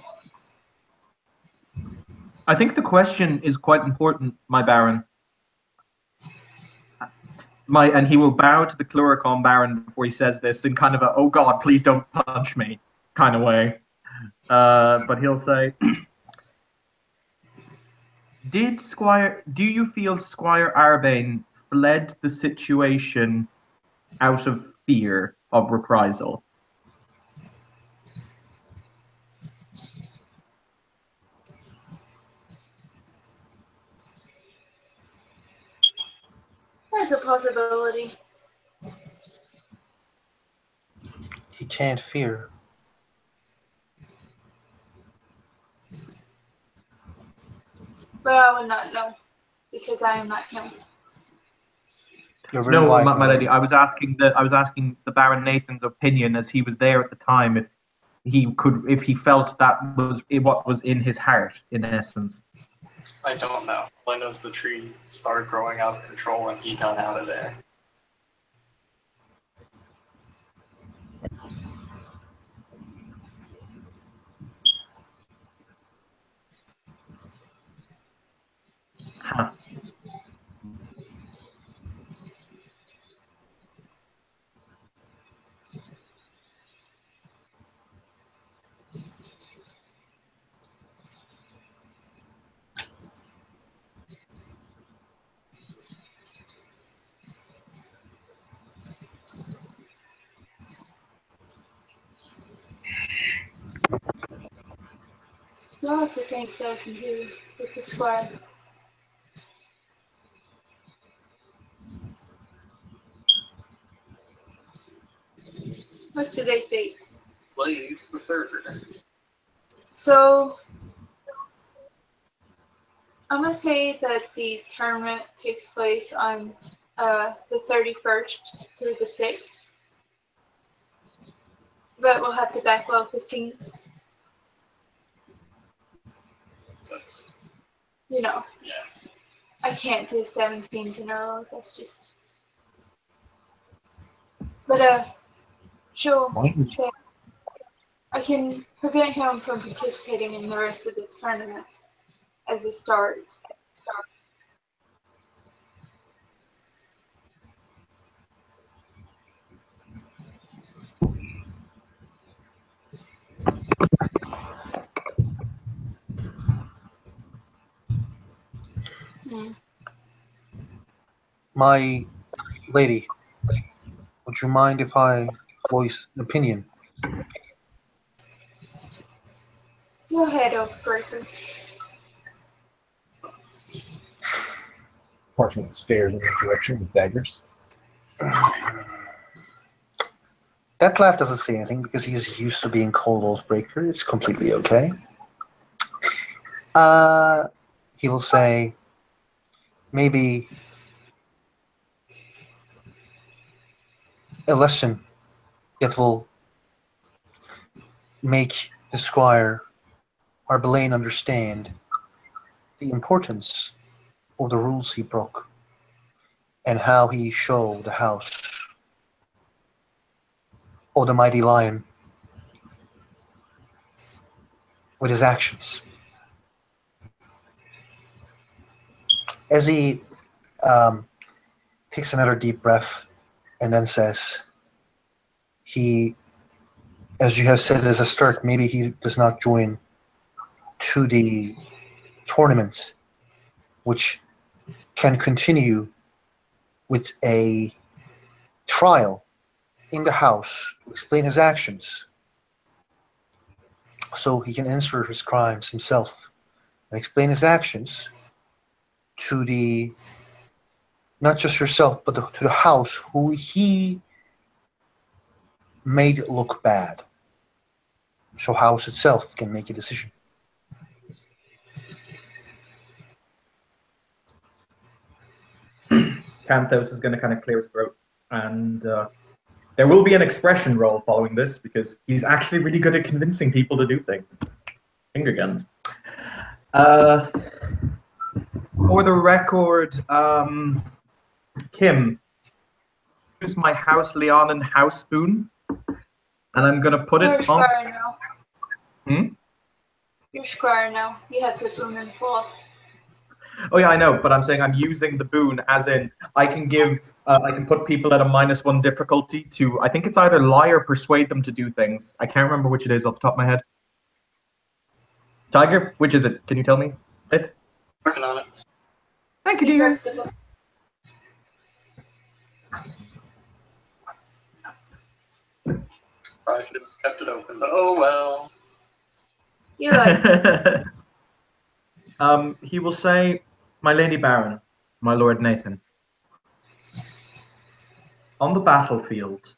I think the question is quite important, my Baron. And he will bow to the Cluricon Baron before he says this in kind of a, oh god, please don't punch me kind of way. But he'll say, do you feel Squire Arbane fled the situation out of fear of reprisal? There's a possibility. He can't fear. But I would not know. Because because I am not him. You're very No, wise, my lord. lady. I was asking the Baron Nathan's opinion as he was there at the time. If he felt that was what was in his heart, in essence. I don't know. All I know is the tree started growing out of control and he got out of there. Huh. There's lots of things that I can do with the squire. What's today's date? Please, the third. So, I'm gonna say that the tournament takes place on the 31st through the 6th. But we'll have to backlog the scenes. Sucks. You know, Yeah. I can't do 7 scenes in a row. That's just. But she'll say I can prevent him from participating in the rest of the tournament as a start. My lady, would you mind if I voice an opinion? Go ahead, Oathbreaker. Parchment stares in the direction with daggers. Dettlaff doesn't say anything because he's used to being called Oathbreaker. It's completely okay. He will say, maybe a lesson that will make the squire Arbelaine understand the importance of the rules he broke and how he showed the house of the mighty lion with his actions. As he takes another deep breath and then says, he, as you have said as a start, maybe he does not join to the tournament, which can continue with a trial in the house to explain his actions so he can answer his crimes himself and explain his actions to the, not just yourself, but to the house who he made look bad. So house itself can make a decision. Canthos is going to kind of clear his throat, and there will be an expression roll following this because he's actually really good at convincing people to do things. Finger guns. For the record, Kim, use my House Leonin house spoon, and I'm going to put You're it a on. squire now. Hmm? You're a squire now. You have the boon and full. Oh yeah, I know, but I'm saying I'm using the boon as in I can give, I can put people at a -1 difficulty to, I think it's either lie or persuade them to do things. I can't remember which it is off the top of my head. Tiger, which is it? Can you tell me? It? Working on it. Thank you, dear. Probably should have just kept it open, but oh well. You like He will say, my Lady Baron, my Lord Nathan, on the battlefield,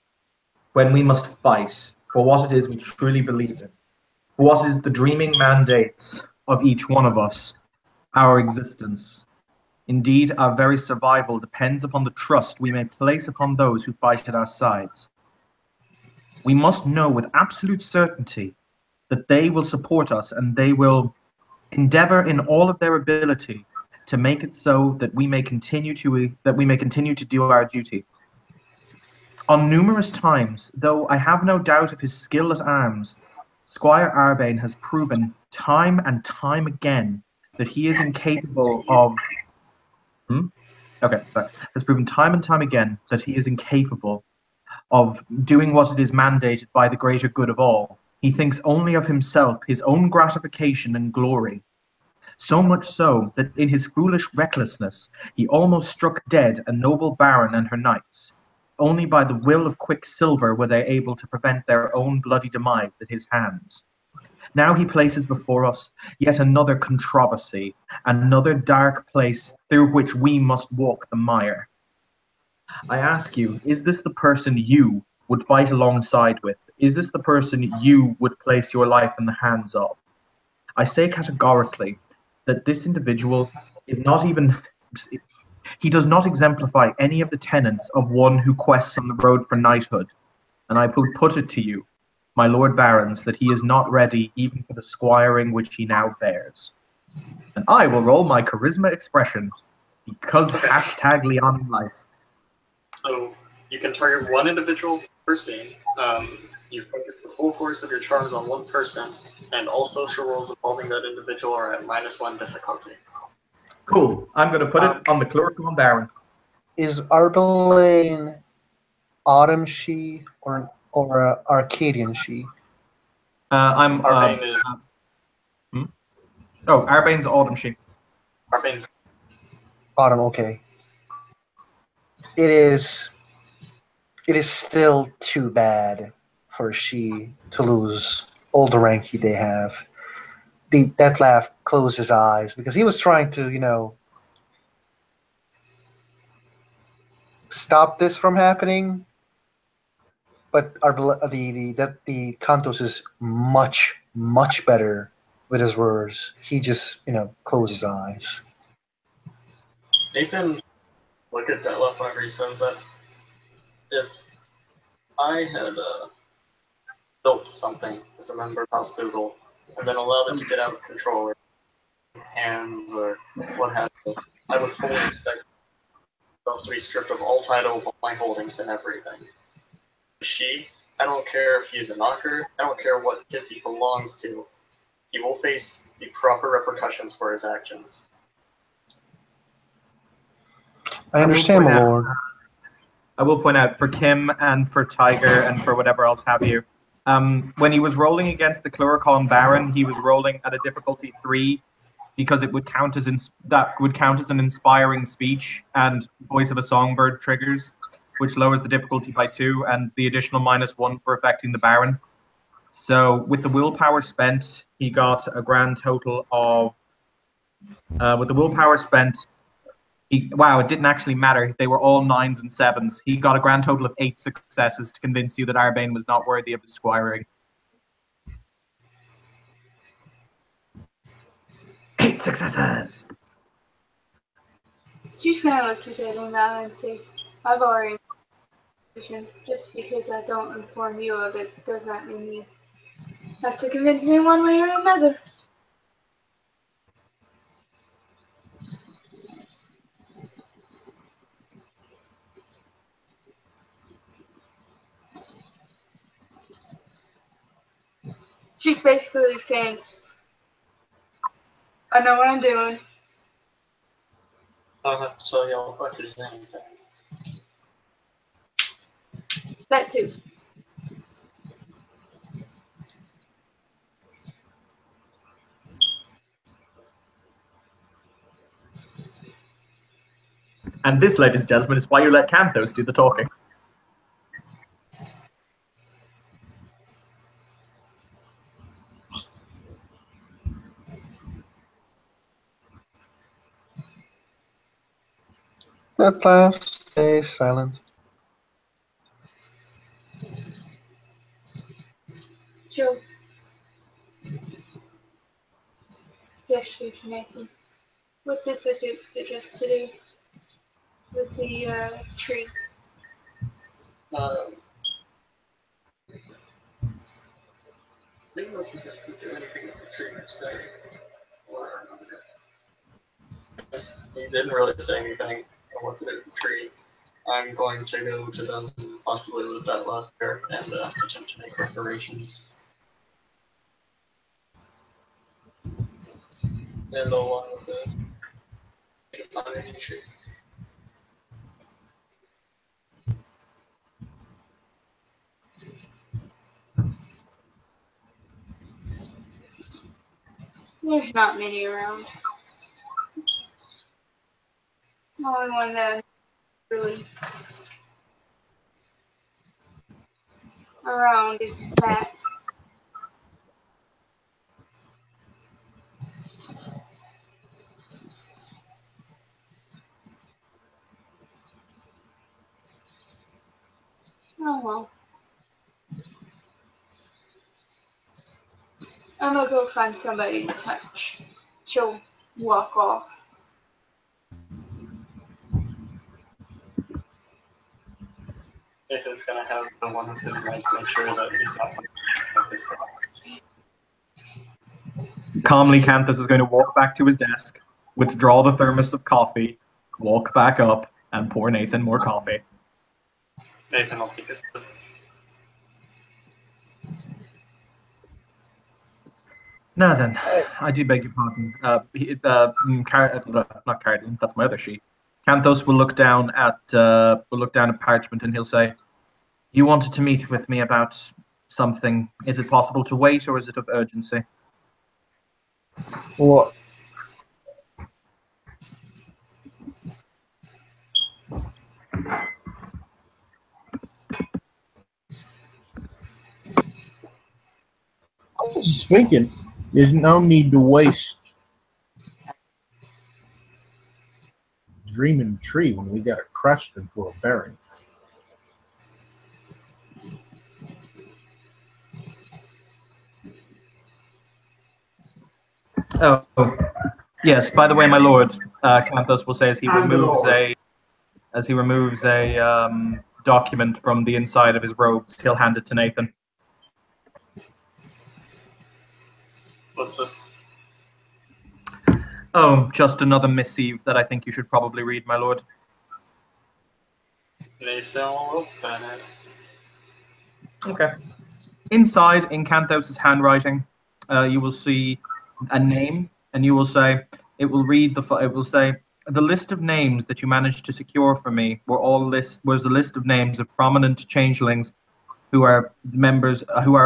when we must fight for what it is we truly believe in, for what is the dreaming mandate of each one of us, our existence, Indeed, our very survival depends upon the trust we may place upon those who fight at our sides. We must know with absolute certainty that they will support us and they will endeavor in all of their ability to make it so that we may continue to do our duty. On numerous times, though I have no doubt of his skill at arms, Squire Arbane has proven time and time again that he is incapable of. Has proven time and time again that he is incapable of doing what it is mandated by the greater good of all. He thinks only of himself, his own gratification and glory. So much so that in his foolish recklessness, he almost struck dead a noble baron and her knights. Only by the will of Quicksilver were they able to prevent their own bloody demise at his hands. Now he places before us yet another controversy, another dark place through which we must walk the mire. I ask you, is this the person you would fight alongside with? Is this the person you would place your life in the hands of? I say categorically that this individual is not even... He does not exemplify any of the tenets of one who quests on the road for knighthood. And I would put it to you, my lord barons, that he is not ready even for the squiring which he now bears. And I will roll my charisma expression, because hashtag Leon in life. So you can target one individual per scene. You focus the full force of your charms on one person, and all social roles involving that individual are at -1 difficulty. Cool. I'm going to put it on the Chloroform Baron. Is Arbelane Autumn She or Arcadian She? Arbane is... Oh, Arbane's Autumn She. Arbane's... Autumn, okay. It is still too bad for She to lose all the rank they have. That laugh closed his eyes because he was trying to, stop this from happening. But the Kantos is much, much better with his words. He just, closed his eyes. Nathan, look at Detlef whenever he says that. If I had built something as a member of House Dougal and then allowed it to get out of control, or hands, or what have you, I would fully expect myself to be stripped of all title, of all my holdings, and everything. She, I don't care if he is a knocker, I don't care what kith he belongs to, he will face the proper repercussions for his actions. I understand, my lord. I will point out, for Kim and for Tiger and for whatever else have you, when he was rolling against the Chloricon Baron, he was rolling at a difficulty 3 because it would count as an inspiring speech, and Voice of a Songbird triggers, which lowers the difficulty by 2, and the additional -1 for affecting the Baron. So with the willpower spent, he got a grand total of... with the willpower spent, wow, it didn't actually matter. They were all 9s and 7s. He got a grand total of 8 successes to convince you that Arbane was not worthy of his squiring. 8 successes! She's gonna look at it and and say, I've already... Just because I don't inform you of it does not mean you have to convince me one way or another. She's basically saying, I know what I'm doing. I don't have to tell y'all what his name is. That too. And this, ladies and gentlemen, is why you let Canthos do the talking. At last, stay silent. Joe. Gesture to Nathan. What did the Duke suggest to do with the tree? Um, Maybe it wasn't just to do anything with the tree per se. Or he didn't really say anything on what to do with the tree. I'm going to go to them, possibly with that left here, and attempt to make reparations. And along with it, not any tree. There's not many around. The only one that really around is Matt. Oh well. I'm gonna go find somebody to touch. She'll walk off. Nathan's gonna have one of his knights make sure that he's not with his Calmly, Canthus is going to walk back to his desk, withdraw the thermos of coffee, walk back up, and pour Nathan more coffee. Nathan will take a sip. Now then, I do beg your pardon. Not Cardian, that's my other sheet. Canthos will look down at Parchment, and he'll say, "You wanted to meet with me about something. Is it possible to wait, or is it of urgency?" Well, I was just thinking, there's no need to waste dreaming tree when we got a question for a bearing. Oh, yes. By the way, my lord, Canthos will say as he removes a document from the inside of his robes, he'll hand it to Nathan. What's this? Oh, just another missive that I think you should probably read, my lord. Nathan will open it. Okay. Inside, in Canthos' handwriting, you will see a name, and you will say it will say the list of names that you managed to secure for me was a list of names of prominent changelings who are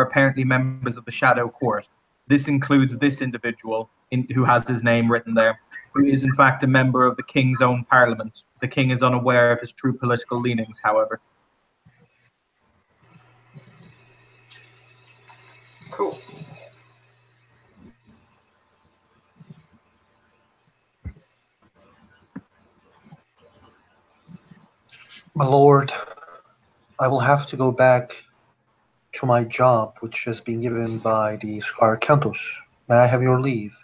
apparently members of the Shadow Court. This includes this individual who has his name written there, who is in fact a member of the king's own parliament. The king is unaware of his true political leanings, however. Cool. My lord, I will have to go back to my job, which has been given by the Scar Cantos. May I have your leave?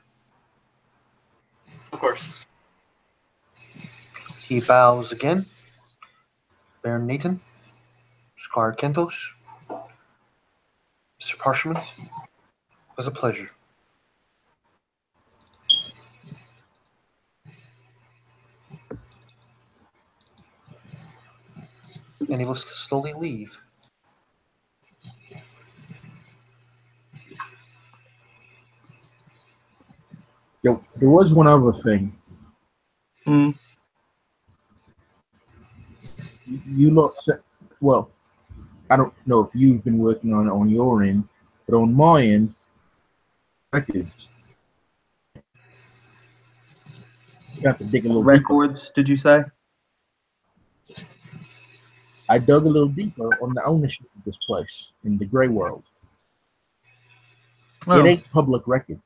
Of course. He bows again. Baron Nathan, Scar Cantos, Mr. Parchment, it was a pleasure. And he will slowly leave. There was one other thing. You look, well, I don't know if you've been working on your end, but on my end, records. You have to dig a little Records, deeper. did you say? I dug a little deeper on the ownership of this place in the Grey World. Oh. It ain't public record.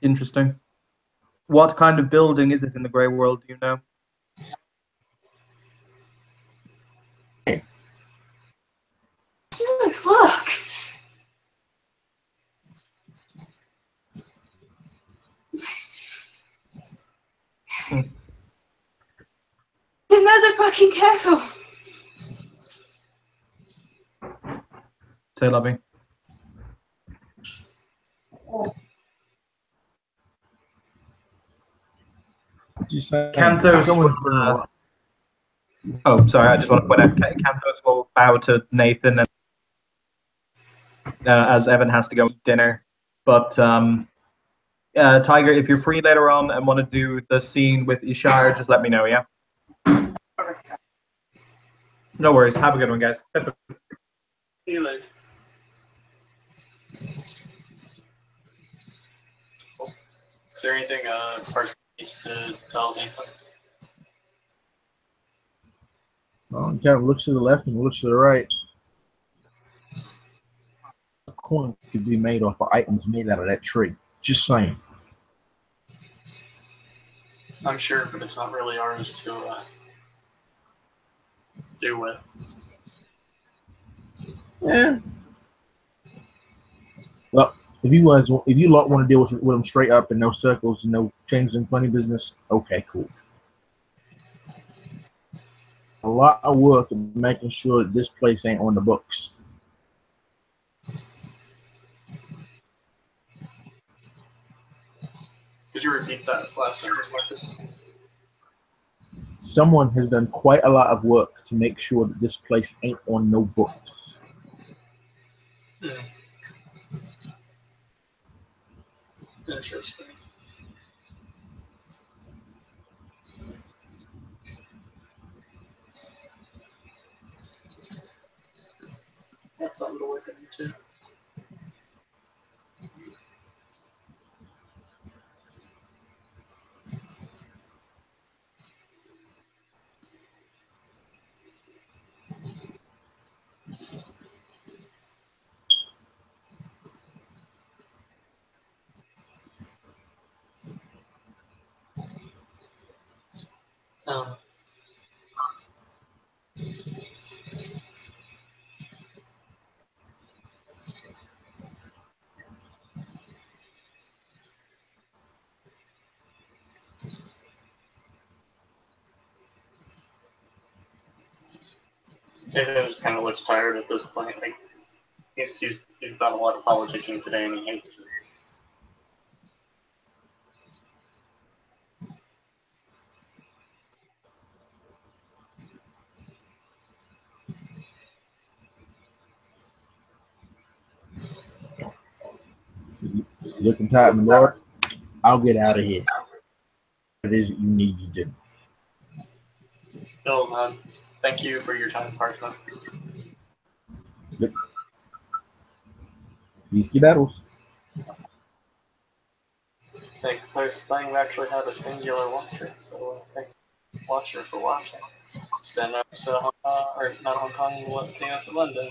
Interesting. What kind of building is it in the Grey World, do you know? Just look. fucking castle. Say, Lovey. Just saying, Canthos someone's was, been a lot. Oh, sorry. I just want to point out, Canthos will bow to Nathan, and as Evan has to go eat dinner. But Tiger, if you're free later on and want to do the scene with Ishar, just let me know. Yeah. No worries. Have a good one, guys. See you later. Is there anything Parker needs to tell Nathan? Well, he kind of looks to the left and looks to the right. A coin could be made off of items made out of that tree. Just saying. I'm sure, but it's not really ours to do with. Yeah. Well, if you lot want to deal with them straight up and no circles and no changes in funny business, okay, cool. A lot of work in making sure that this place ain't on the books. Could you repeat that last sentence, Marcus? Someone has done quite a lot of work to make sure that this place ain't on no books. Interesting. That's something to look into. Nathan just kind of looks tired at this point. Like he's done a lot of politicking today, and he hates it. Looking tight, my lord. I'll get out of here. What it is that you need to do. Still, thank you for your time, Parchment. Yep. These skedaddles. Thank you. Playing actually had a singular watcher, so thanks, Watcher, for watching. It's been episode or not Hong Kong, Kings of London.